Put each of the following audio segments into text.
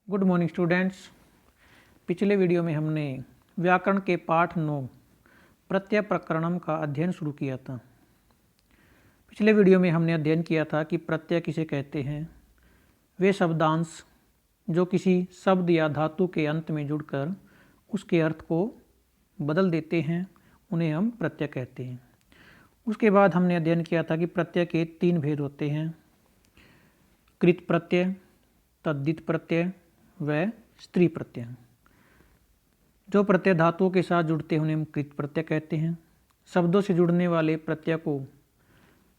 Good morning students. पिछले video में हमने व्याकरण के पाठ 9 प्रत्यय प्रकरणम का अध्ययन शुरू किया था। पिछले वीडियो में हमने अध्ययन किया था कि प्रत्यय किसे कहते हैं। वे शब्दांश जो किसी शब्द या धातु के अंत में जुड़कर उसके अर्थ को बदल देते हैं उन्हें हम प्रत्यय कहते हैं। उसके बाद हमने अध्ययन किया था कि प्रत्यय के 3 भेद होते हैं, कृत प्रत्यय, तद्धित प्रत्यय व स्त्री प्रत्यय। जो प्रत्यय धातुओं के साथ जुड़ते हैं उन्हें हम कृत प्रत्यय कहते हैं। शब्दों से जुड़ने वाले प्रत्यय को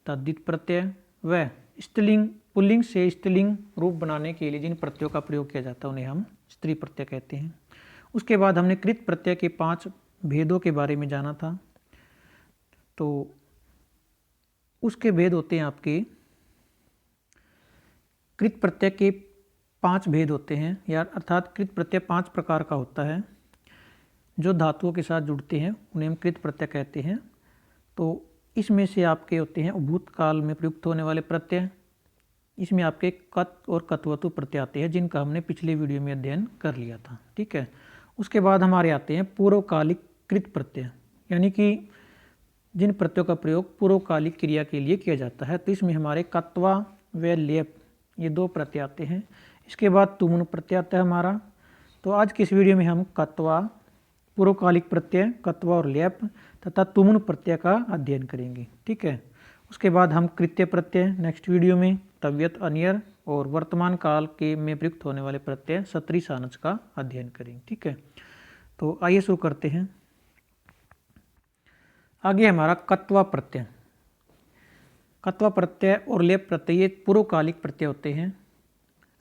तद्धित प्रत्यय व स्त्रीलिंग पुल्लिंग से स्त्रीलिंग रूप बनाने के लिए जिन प्रत्ययों का प्रयोग किया जाता है उन्हें हम स्त्री प्रत्यय कहते हैं। उसके बाद हमने कृत प्रत्यय के 5 भेदों के बारे में जाना था। तो उसके भेद होते हैं आपके कृत प्रत्यय के 5 भेद होते हैं या अर्थात कृत प्रत्यय 5 प्रकार का होता है। जो धातुओं के साथ जुड़ते हैं उन्हें हम कृत प्रत्यय कहते हैं। तो इसमें से आपके होते हैं भूतकाल में प्रयुक्त होने वाले प्रत्यय। इसमें आपके कत और कत्वतु प्रत्यय आते हैं जिनका हमने पिछले वीडियो में अध्ययन कर लिया था। ठीक है। उसके बाद हमारे आते हैं पूर्वकालिक कृत प्रत्यय, यानी कि जिन प्रत्ययों का प्रयोग पूर्वकालिक क्रिया के लिए किया जाता है। तो इसमें हमारे कत्वा व लेप ये 2 प्रत्यय आते हैं। इसके बाद तुमुन प्रत्यय आता है हमारा। तो आज की इस वीडियो में हम कत्वा, पूर्वकालिक प्रत्यय, कत्वा और लेप तथा तुमुन प्रत्यय का अध्ययन करेंगे। ठीक है। उसके बाद हम कृत्य प्रत्यय नेक्स्ट वीडियो में, तव्यत, अनियर और वर्तमान काल के में प्रयुक्त होने वाले प्रत्यय सत्री सानच का अध्ययन करेंगे। ठीक है। तो आइए शुरू करते हैं। आगे हमारा कत्वा प्रत्यय। कत्वा प्रत्यय और लेप प्रत्यय ये पूर्वकालिक प्रत्यय होते हैं।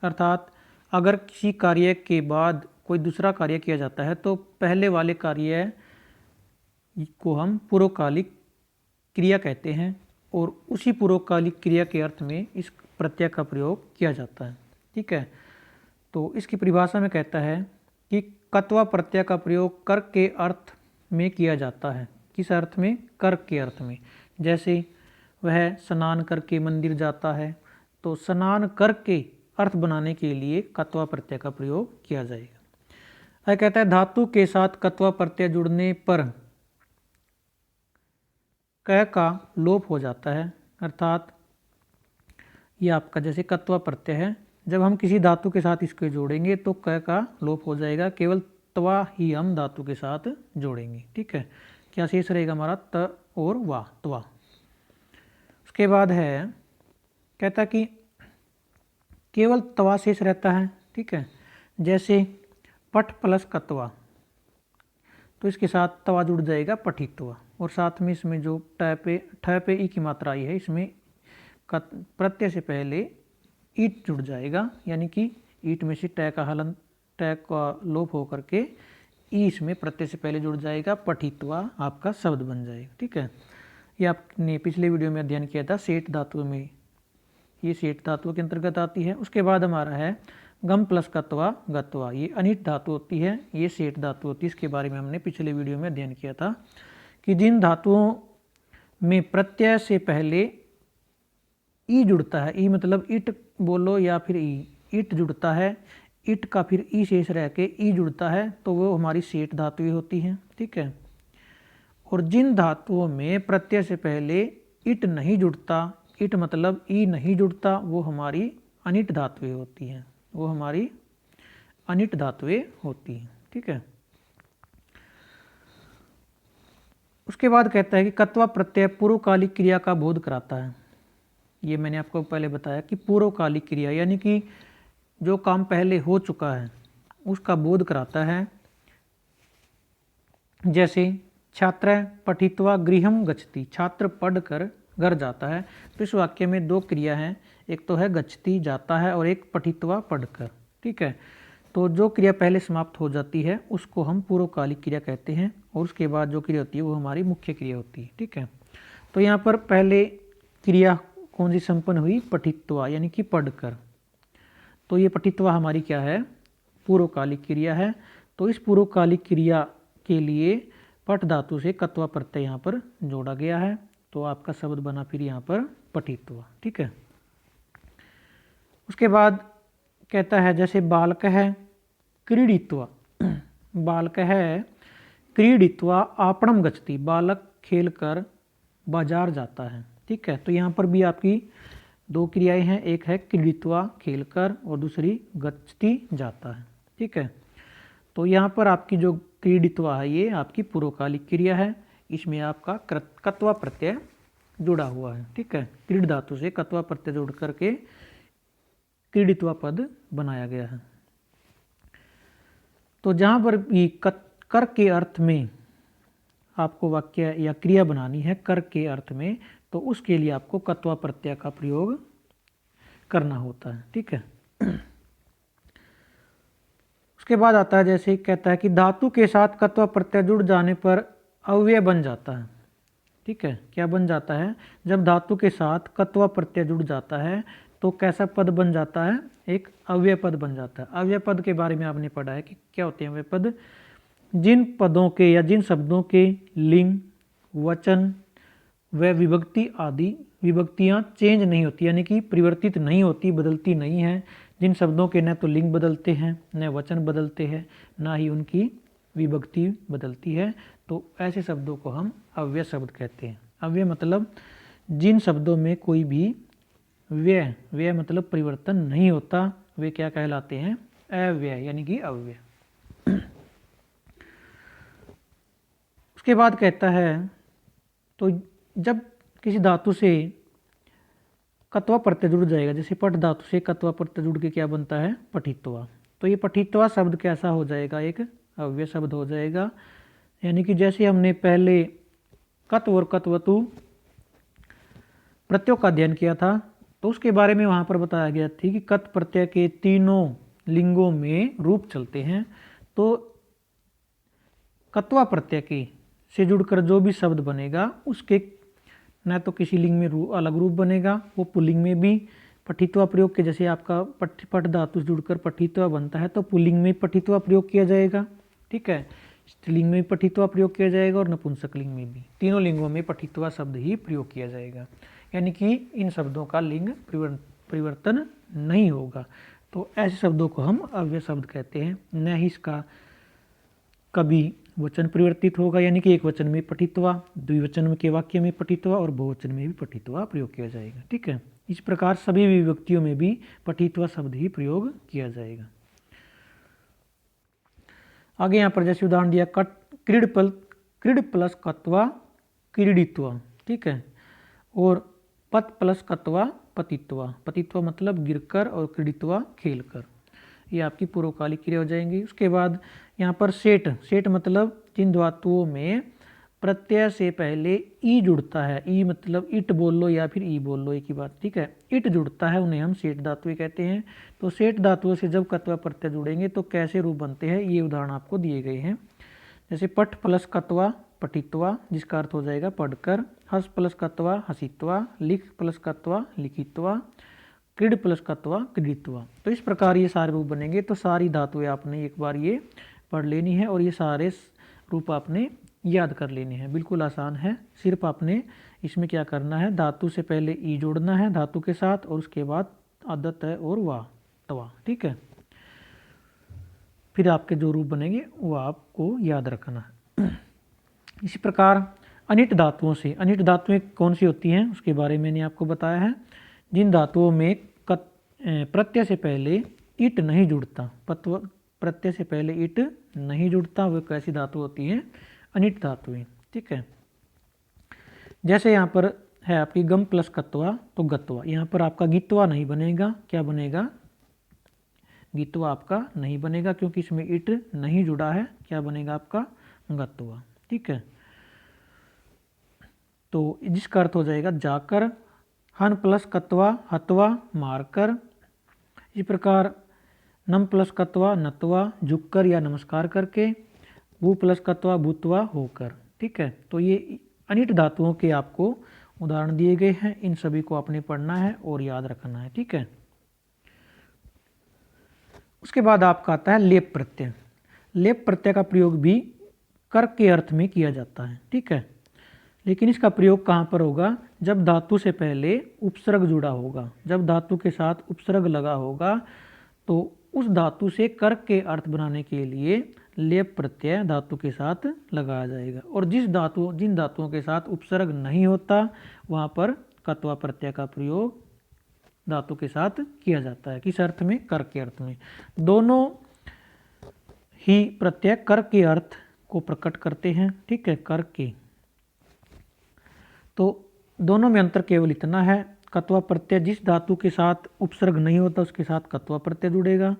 अर्थात अगर किसी कार्य के बाद कोई दूसरा कार्य किया जाता है तो पहले वाले कार्य को हम पूर्वकालिक क्रिया कहते हैं और उसी पूर्वकालिक क्रिया के अर्थ में इस प्रत्यय का प्रयोग किया जाता है। ठीक है। तो इसकी परिभाषा में कहता है कि कत्वा प्रत्यय का प्रयोग कर के अर्थ में किया जाता है। किस अर्थ में? कर के अर्थ में। जैसे वह स्नान करके मंदिर जाता है, तो स्नान करके अर्थ बनाने के लिए कत्वा प्रत्यय का प्रयोग किया जाएगा। यह कहता है धातु के साथ कत्वा प्रत्यय जुड़ने पर क का लोप हो जाता है। अर्थात ये आपका जैसे कत्वा प्रत्यय है, जब हम किसी धातु के साथ इसको जोड़ेंगे तो क का लोप हो जाएगा, केवल त्वा ही हम धातु के साथ जोड़ेंगे। ठीक है। क्या शेष रहेगा हमारा? त और वा, त्वा। उसके बाद है कहता कि केवल तवा शेष रहता है। ठीक है। जैसे पठ प्लस कत्वा, तो इसके साथ तवा जुड़ जाएगा पठित्वा, और साथ में इसमें जो ठ पे ई की मात्रा आई है इसमें प्रत्यय से पहले ईट जुड़ जाएगा, यानी कि ईट में से ट का हलन, ट का लोप होकर के ई इसमें प्रत्यय से पहले जुड़ जाएगा, पठित्वा आपका शब्द बन जाएगा। ठीक है। ये आपने पिछले वीडियो में अध्ययन किया था सेठ धातु में, ये सेठ धातु के अंतर्गत आती है। उसके बाद हमारा है गम प्लस कत्वा गत्वा, ये अनिट धातु होती है, ये सेठ धातु होती है। इसके बारे में हमने पिछले वीडियो में अध्ययन किया था कि जिन धातुओं में प्रत्यय से पहले ई जुड़ता है, ई मतलब इट बोलो या फिर ई, इट जुड़ता है, इट का फिर ई शेष रह के ई जुड़ता है, तो वो हमारी सेठ धातुएं होती हैं। ठीक है। और जिन धातुओं में प्रत्यय से पहले इट नहीं जुड़ता, इट मतलब ई नहीं जुड़ता, वो हमारी अनिट धातुएं होती हैं, वो हमारी अनिट धातुएं होती हैं। ठीक है। उसके बाद कहता है कि कत्वा प्रत्यय पूर्वकालिक क्रिया का बोध कराता है। ये मैंने आपको पहले बताया कि पूर्वकालिक क्रिया यानी कि जो काम पहले हो चुका है उसका बोध कराता है। जैसे छात्र पठित्वा गृहम गच्छति, छात्र पढ़कर घर जाता है। तो इस वाक्य में 2 क्रिया हैं, एक तो है गच्छति जाता है और एक पठित्वा पढ़कर। ठीक है। तो जो क्रिया पहले समाप्त हो जाती है उसको हम पूर्वकालिक क्रिया कहते हैं, और उसके बाद जो क्रिया होती है वो हमारी मुख्य क्रिया होती है। ठीक है। तो यहाँ पर पहले क्रिया कौन सी संपन्न हुई? पठित्वा, यानी कि पढ़कर। तो ये पठित्वा हमारी क्या है? पूर्वकालिक क्रिया है। तो इस पूर्वकालिक क्रिया के लिए पठ धातु से कत्वा प्रत्यय यहाँ पर जोड़ा गया है, तो आपका शब्द बना फिर यहाँ पर पठित्वा। ठीक है। उसके बाद कहता है जैसे बालक है क्रीडित्वा, बालक है क्रीडित्वा आपणम गच्छति, बालक खेलकर बाजार जाता है। ठीक है, तो यहाँ पर भी आपकी दो क्रियाएं हैं, एक है क्रीडित्वा खेलकर और दूसरी गच्छति जाता है। ठीक है, तो यहाँ पर आपकी जो क्रीडित्वा है ये आपकी पूर्वकालिक क्रिया है, इसमें आपका कत्वा प्रत्यय जुड़ा हुआ है। ठीक है, क्रीड धातु से कत्वा प्रत्यय जोड़ करके क्रीडित्वा पद बनाया गया है। तो जहाँ पर भी कर के अर्थ में आपको वाक्य या क्रिया बनानी है कर के अर्थ में, तो उसके लिए आपको कत्वा प्रत्यय का प्रयोग करना होता है। ठीक है, उसके बाद आता है जैसे कहता है कि धातु के साथ कत्वा प्रत्यय जुड़ जाने पर अव्यय बन जाता है। ठीक है, क्या बन जाता है, जब धातु के साथ कत्वा प्रत्यय जुड़ जाता है तो कैसा पद बन जाता है, एक अव्यय पद बन जाता है। अव्यय पद के बारे में आपने पढ़ा है कि क्या होते हैं अव्यय पद, जिन पदों के या जिन शब्दों के लिंग, वचन व विभक्ति आदि विभक्तियां चेंज नहीं होती, यानी कि परिवर्तित नहीं होती, बदलती नहीं है। जिन शब्दों के न तो लिंग बदलते हैं, न वचन बदलते हैं, ना ही उनकी विभक्ति बदलती है, तो ऐसे शब्दों को हम अव्यय शब्द कहते हैं। अव्यय मतलब जिन शब्दों में कोई भी व्यय मतलब परिवर्तन नहीं होता, वे क्या कहलाते हैं, अव्यय यानी कि अव्यय। उसके बाद कहता है तो जब किसी धातु से कत्वा प्रत्यय जुड़ जाएगा, जैसे पठ धातु से कत्वा प्रत्यय जुड़ के क्या बनता है, पठित्वा, तो ये पठित्वा शब्द कैसा हो जाएगा, एक अव्यय शब्द हो जाएगा। यानी कि जैसे हमने पहले कत्व और कत्वतु प्रत्ययों का अध्ययन किया था, तो उसके बारे में वहाँ पर बताया गया था कि कत प्रत्यय के तीनों लिंगों में रूप चलते हैं। तो कत्वा प्रत्यय के से जुड़कर जो भी शब्द बनेगा उसके न तो किसी लिंग में अलग रूप बनेगा, वो पुल्लिंग में भी पठित्वा प्रयोग के, जैसे आपका पठ धातु से जुड़कर पठित्वा बनता है तो पुल्लिंग में पठित्वा प्रयोग किया जाएगा। ठीक है, स्त्रीलिंग में पठित्वा प्रयोग किया जाएगा और नपुंसक लिंग में भी, तीनों लिंगों में पठित्वा शब्द ही प्रयोग किया जाएगा। यानी कि इन शब्दों का लिंग परिवर्तन नहीं होगा, तो ऐसे शब्दों को हम अव्यय शब्द कहते हैं। न ही इसका कभी वचन परिवर्तित होगा, यानी कि एक वचन में पठित्वा, द्विवचन के वाक्य में पठित्वा और बहुवचन में भी पठित्वा प्रयोग किया जाएगा। ठीक है, इस प्रकार सभी विभक्तियों में भी पठित्वा शब्द ही प्रयोग किया जाएगा। आगे यहाँ पर जैसे उदाहरण दिया क्रीड प्लस कत्वा क्रीडित्वा। ठीक है, और पत प्लस कत्वा पतित्वा, पतित्वा मतलब गिरकर और क्रीडित्वा खेलकर, ये आपकी पूर्वकालिक क्रिया हो जाएंगी। उसके बाद यहाँ पर सेठ मतलब जिन धातुओं में प्रत्यय से पहले ई जुड़ता है, ई मतलब इट बोल लो या फिर ई बोल लो, एक ही बात। ठीक है, इट जुड़ता है उन्हें हम सेठ धातुएं कहते हैं। तो सेठ धातुओं से जब कत्वा प्रत्यय जुड़ेंगे तो कैसे रूप बनते हैं, ये उदाहरण आपको दिए गए हैं। जैसे पठ प्लस कत्वा पठित्वा, जिसका अर्थ हो जाएगा पढ़कर, हस प्लस कत्वा हसित्वा, लिख प्लस कत्वा लिखित्वा, क्रीड प्लस कत्वा क्रीडित्वा। तो इस प्रकार ये सारे रूप बनेंगे। तो सारी धातुएं आपने एक बार ये पढ़ लेनी है और ये सारे रूप आपने याद कर लेने हैं, बिल्कुल आसान है। सिर्फ आपने इसमें क्या करना है, धातु से पहले ई जोड़ना है धातु के साथ और उसके बाद आदत है और वाह तवा। ठीक है, फिर आपके जो रूप बनेंगे वो आपको याद रखना है। इसी प्रकार अनिट धातुओं से, अनिट धातुएं कौन सी होती हैं उसके बारे में मैंने आपको बताया है। जिन धातुओं में प्रत्यय से पहले इट नहीं जुड़ता, प्रत्यय से पहले इट नहीं जुड़ता, वो कैसी धातु होती हैं, अनिट धातुएं। ठीक है, जैसे यहाँ पर है आपकी गम प्लस कत्वा तो गत्वा, यहाँ पर आपका गित्वा नहीं बनेगा, क्या बनेगा, गित्वा आपका नहीं बनेगा क्योंकि इसमें इट नहीं जुड़ा है, क्या बनेगा आपका गत्वा। ठीक है, तो जिसका अर्थ हो जाएगा जाकर, हन प्लस कत्वा हत्वा मारकर। इस प्रकार नम प्लस कत्वा नत्वा झुककर या नमस्कार करके, भू प्लस कत्वा भूतवा होकर। ठीक है, तो ये अनिट धातुओं के आपको उदाहरण दिए गए हैं, इन सभी को आपने पढ़ना है और याद रखना है। ठीक है, उसके बाद आपका आता है लेप प्रत्यय। लेप प्रत्यय का प्रयोग भी कर के अर्थ में किया जाता है। ठीक है, लेकिन इसका प्रयोग कहाँ पर होगा, जब धातु से पहले उपसर्ग जुड़ा होगा, जब धातु के साथ उपसर्ग लगा होगा तो उस धातु से कर के अर्थ बनाने के लिए लेप प्रत्यय धातु के साथ लगाया जाएगा। और जिन धातुओं के साथ उपसर्ग नहीं होता वहाँ पर कत्वा प्रत्यय का प्रयोग धातु के साथ किया जाता है। किस अर्थ में? कर के अर्थ में। दोनों ही प्रत्यय कर के अर्थ को प्रकट करते हैं, ठीक है, कर के। तो दोनों में अंतर केवल इतना है, कत्वा प्रत्यय जिस धातु के साथ उपसर्ग नहीं होता उसके साथ कत्वा प्रत्यय जुड़ेगा,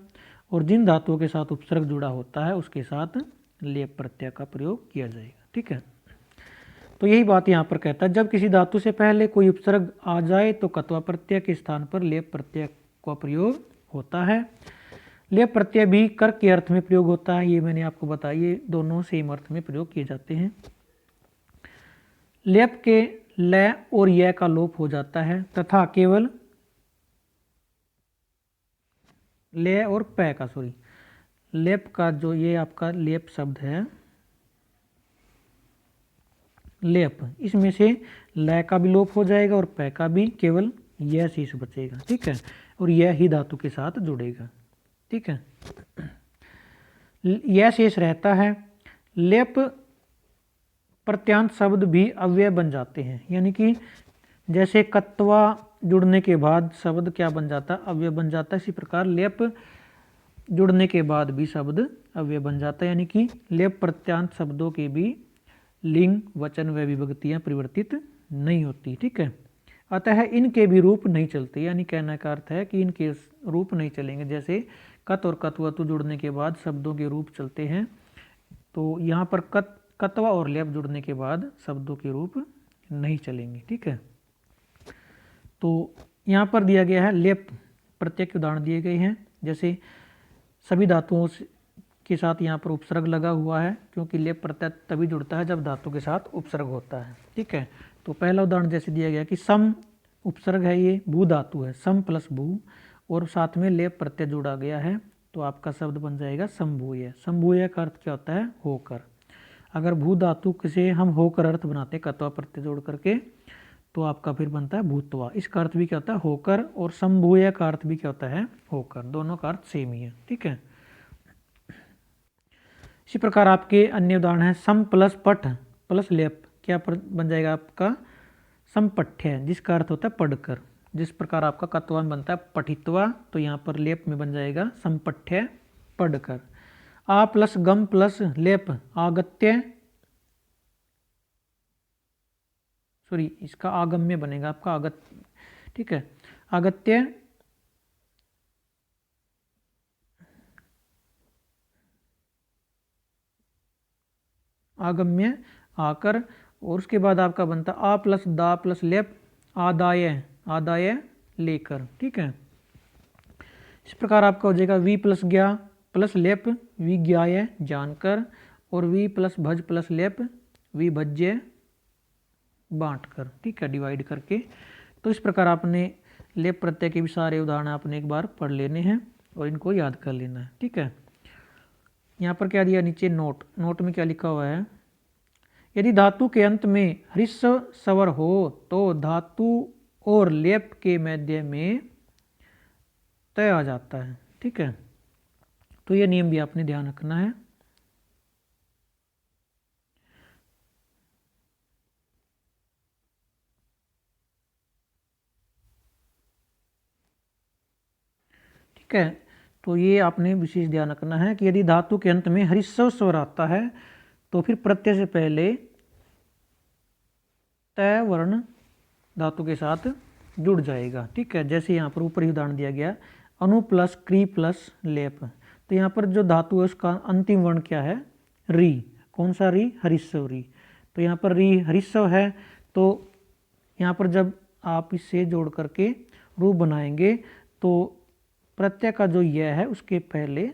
और जिन धातुओं के साथ उपसर्ग जुड़ा होता है उसके साथ लेप प्रत्यय का प्रयोग किया जाएगा, ठीक है। तो यही बात यहाँ पर कहता है, जब किसी धातु से पहले कोई उपसर्ग आ जाए तो कत्वा प्रत्यय के स्थान पर लेप प्रत्यय का प्रयोग होता है। लेप प्रत्यय भी कर के अर्थ में प्रयोग होता है, ये मैंने आपको बताया, ये दोनों सेम अर्थ में प्रयोग किए जाते हैं। लेप के ल और य का लोप हो जाता है तथा केवल ले और पै का, लेप का जो ये आपका लेप शब्द है लेप, इसमें से ल का भी लोप हो जाएगा और पै का भी, केवल यह शेष बचेगा, ठीक है, और यह ही धातु के साथ जुड़ेगा, ठीक है। यह शेष रहता है। लेप प्रत्यांत शब्द भी अव्यय बन जाते हैं, यानी कि जैसे कत्वा जुड़ने के बाद शब्द क्या बन जाता है? अव्यय बन जाता है। इसी प्रकार लेप जुड़ने के बाद भी शब्द अव्यय बन जाता है, यानी कि लेप प्रत्यांत शब्दों के भी लिंग, वचन व विभक्तियां परिवर्तित नहीं होती, ठीक है। अतः इनके भी रूप नहीं चलते, यानी कहने का अर्थ है कि इनके रूप नहीं चलेंगे। जैसे कत और कत्वतु जुड़ने के बाद शब्दों के रूप चलते हैं, तो यहाँ पर कत्वा और लेप जुड़ने के बाद शब्दों के रूप नहीं चलेंगे, ठीक है। तो यहाँ पर दिया गया है लेप प्रत्यय के उदाहरण दिए गए हैं। जैसे सभी धातुओं के साथ यहाँ पर उपसर्ग लगा हुआ है, क्योंकि लेप प्रत्यय तभी जुड़ता है जब धातु के साथ उपसर्ग होता है, ठीक है। तो पहला उदाहरण जैसे दिया गया कि सम उपसर्ग है, ये भू धातु है, सम प्लस भू, और साथ में लेप प्रत्यय जुड़ा गया है, तो आपका शब्द बन जाएगा संभूय। संभूय का अर्थ क्या होता है? होकर। अगर भू धातु से हम होकर अर्थ बनाते हैं कत्वा प्रत्यय जोड़ करके, तो आपका फिर बनता है भूतवा। इसका अर्थ भी क्या होता है? होकर। और संभूय का अर्थ भी क्या होता है? होकर। दोनों का अर्थ सेम ही है, ठीक है। इसी प्रकार आपके अन्य उदाहरण है सम प्लस पठ प्लस लेप, क्या बन जाएगा आपका? संपठ्य, जिसका अर्थ होता है पढ़कर। जिस प्रकार आपका कत्वा में बनता है पठित्वा, तो यहाँ पर लेप में बन जाएगा संपठ्य, पढ़कर। आ प्लस गम प्लस लेप आगत्य, इसका आगम्य बनेगा आपका आगत्य, ठीक है, आगत्य। आगम्य, आकर। और उसके बाद आपका बनता आ प्लस दा प्लस लेप आदाय, आदाय लेकर, ठीक है। इस प्रकार आपका हो जाएगा वी प्लस ज्ञा प्लस लेप विज्ञाय, जानकर। और वी प्लस भज प्लस लेप विभज्य, बांट कर, ठीक है, डिवाइड करके। तो इस प्रकार आपने लेप प्रत्यय के भी सारे उदाहरण आपने एक बार पढ़ लेने हैं और इनको याद कर लेना है, ठीक है। यहाँ पर क्या दिया नीचे नोट, नोट में क्या लिखा हुआ है? यदि धातु के अंत में ह्रस्व स्वर हो तो धातु और लेप के मध्य में तय आ जाता है, ठीक है। तो ये नियम भी आपने ध्यान रखना है। ठीक है, तो ये आपने विशेष ध्यान रखना है कि यदि धातु के अंत में ह्रस्व स्वर आता है तो फिर प्रत्यय से पहले तय वर्ण धातु के साथ जुड़ जाएगा, ठीक है। जैसे यहाँ पर ऊपर ही उदाहरण दिया गया अनु प्लस क्री प्लस लेप, तो यहाँ पर जो धातु है उसका अंतिम वर्ण क्या है? री। कौन सा री? ह्रस्व री। तो यहाँ पर री ह्रस्व है, तो यहाँ पर जब आप इससे जोड़ करके रूप बनाएंगे तो प्रत्यय का जो यह है उसके पहले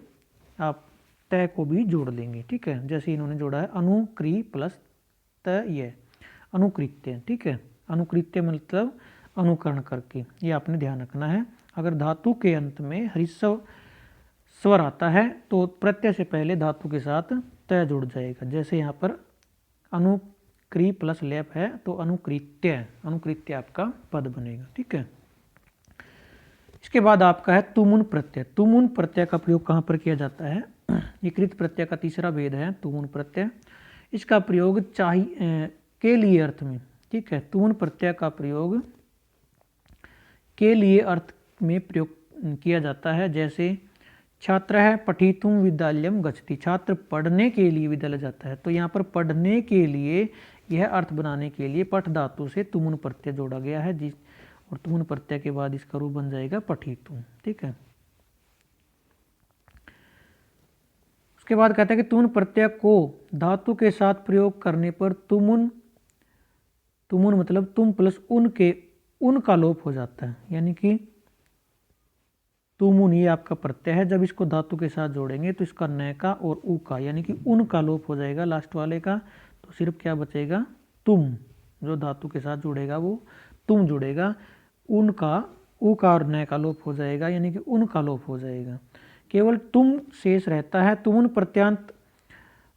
आप तय को भी जोड़ लेंगे, ठीक है। जैसे इन्होंने जोड़ा है अनुक्री प्लस तय, अनुकृत्य, ठीक है। अनुकृत्य मतलब अनुकरण करके, ये आपने ध्यान रखना है। अगर धातु के अंत में ह्रस्व स्वर आता है तो प्रत्यय से पहले धातु के साथ तय जुड़ जाएगा। जैसे यहाँ पर अनुक्री प्लस लेप है तो अनुकृत्य, अनुकृत्य आपका पद बनेगा, ठीक है। इसके बाद आपका है तुमुन प्रत्यय। तुमुन प्रत्यय का प्रयोग कहाँ पर किया जाता है? ये कृत प्रत्यय का तीसरा भेद है तुमुन प्रत्यय। इसका प्रयोग चाहिए के लिए अर्थ में, ठीक है। तुमुन प्रत्यय का प्रयोग के लिए अर्थ में प्रयोग किया जाता है। जैसे छात्र है पठितुम विद्यालयम गच्छति, छात्र पढ़ने के लिए विद्यालय जाता है। तो यहाँ पर पढ़ने के लिए यह अर्थ बनाने के लिए पठ धातु से तुमुन प्रत्यय जोड़ा गया है, जिस और तुमुन प्रत्यय के बाद इसका रूप बन जाएगा पठितुम, ठीक है। उसके बाद कहते हैं कि तुमुन प्रत्यय को धातु के साथ प्रयोग करने पर तुमुन, तुमुन मतलब तुम प्लस उन के उन का लोप हो जाता है। यानी कि तुमुन ये आपका प्रत्यय है, जब इसको धातु के साथ जोड़ेंगे तो इसका न का और उ का यानी कि उन का लोप हो जाएगा लास्ट वाले का। तो सिर्फ क्या बचेगा? तुम। जो धातु के साथ जुड़ेगा वो तुम जुड़ेगा। उन का उ का और न का लोप हो जाएगा यानी कि उन का लोप हो जाएगा। केवल तुम शेष रहता है। तुमुन प्रत्यांत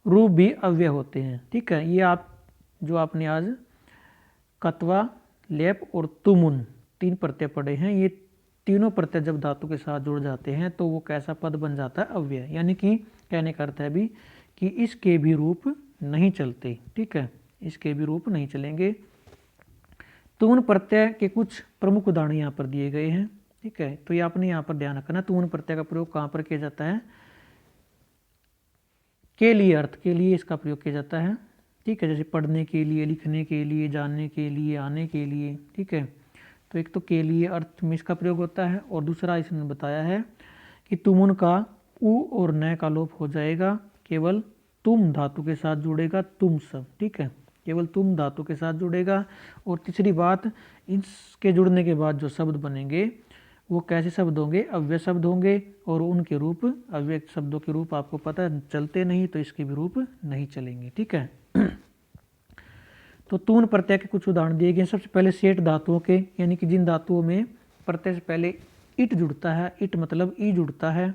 रूप भी अव्यय होते हैं, ठीक है। ये आप जो आपने आज कत्वा, लेप और तुमुन 3 प्रत्यय पढ़े हैं, ये तीनों प्रत्यय जब धातु के साथ जुड़ जाते हैं तो वो कैसा पद बन जाता है? अव्यय। यानी कि कहने का अर्थ है भी कि इसके भी रूप नहीं चलते, ठीक है, इसके भी रूप नहीं चलेंगे। तुमुन प्रत्यय के कुछ प्रमुख उदाहरण यहाँ पर दिए गए हैं, ठीक है। तो ये आपने यहाँ पर ध्यान रखना, तुमुन प्रत्यय का प्रयोग कहाँ पर किया जाता है? के लिए अर्थ के लिए इसका प्रयोग किया जाता है, ठीक है। जैसे पढ़ने के लिए, लिखने के लिए, जानने के लिए, आने के लिए, ठीक है। तो एक तो के लिए अर्थ में इसका प्रयोग होता है और दूसरा इसने बताया है कि तुमुन का उ और न का लोप हो जाएगा, केवल तुम धातु के साथ जुड़ेगा तुम सब, ठीक है। केवल तुम धातु के साथ जुड़ेगा। और तीसरी बात, इसके जुड़ने के बाद जो शब्द बनेंगे वो कैसे शब्द होंगे? अव्यय शब्द होंगे। और उनके रूप, अव्यय शब्दों के रूप आपको पता है चलते नहीं, तो इसके भी रूप नहीं चलेंगे, ठीक है। तो तुमुन प्रत्यय के कुछ उदाहरण दिए गए। सबसे पहले सेठ धातुओं के, यानी कि जिन धातुओं में प्रत्यय से पहले इट जुड़ता है, इट मतलब ई जुड़ता है,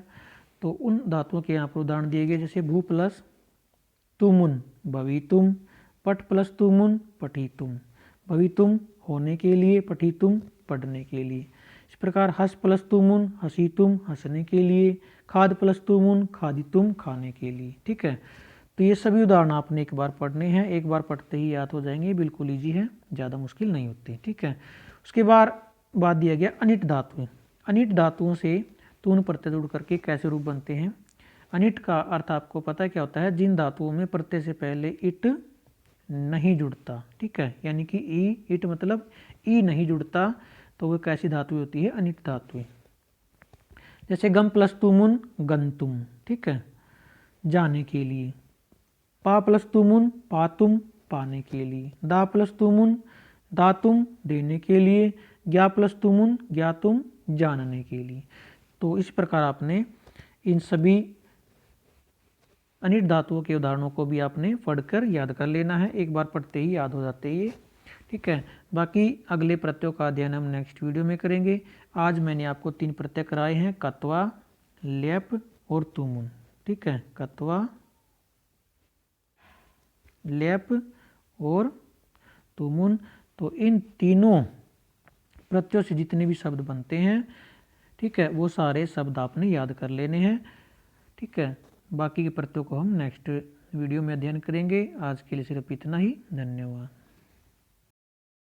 तो उन धातुओं के यहाँ पर उदाहरण दिए गए। जैसे भू प्लस तुमुन भवितुम, पठ प्लस तुमुन पठितुम। भवितुम होने के लिए, पठितुम पढ़ने के लिए। इस प्रकार हस प्लस तुमुन हसीतुम हंसने के लिए, खाद प्लस तुमुन खादितुम खाने के लिए, ठीक है। तो ये सभी उदाहरण आपने एक बार पढ़ने हैं, एक बार पढ़ते ही याद हो जाएंगे, बिल्कुल ईजी है, ज़्यादा मुश्किल नहीं होती, ठीक है। उसके बाद दिया गया अनिट धातुएं। अनिट धातुओं से तुमुन प्रत्यय जुड़ करके कैसे रूप बनते हैं? अनिट का अर्थ आपको पता है क्या होता है? जिन धातुओं में प्रत्यय से पहले इट नहीं जुड़ता, ठीक है। यानी कि ई, इट मतलब ई नहीं जुड़ता, तो वो कैसी धातु होती है? अनिट धातुएं। जैसे गम प्लस तुमुन गंतुम, ठीक है, जाने के लिए। पा प्लस तुमुन पातुम पाने के लिए। दा प्लस तुमुन दातुम देने के लिए। ज्ञा प्लस तुमुन ज्ञातुम जानने के लिए। तो इस प्रकार आपने इन सभी अनिट धातुओं के उदाहरणों को भी आपने पढ़कर याद कर लेना है, एक बार पढ़ते ही याद हो जाते हैं, ठीक है। बाकी अगले प्रत्ययों का अध्ययन हम नेक्स्ट वीडियो में करेंगे। आज मैंने आपको 3 प्रत्यय कराए हैं, कत्वा, लेप और तुमुन, ठीक है। कत्वा, लेप और तुमुन। तो इन तीनों प्रत्ययों से जितने भी शब्द बनते हैं, ठीक है, वो सारे शब्द आपने याद कर लेने हैं, ठीक है। बाकी के प्रत्ययों को हम नेक्स्ट वीडियो में अध्ययन करेंगे। आज के लिए सिर्फ इतना ही। धन्यवाद।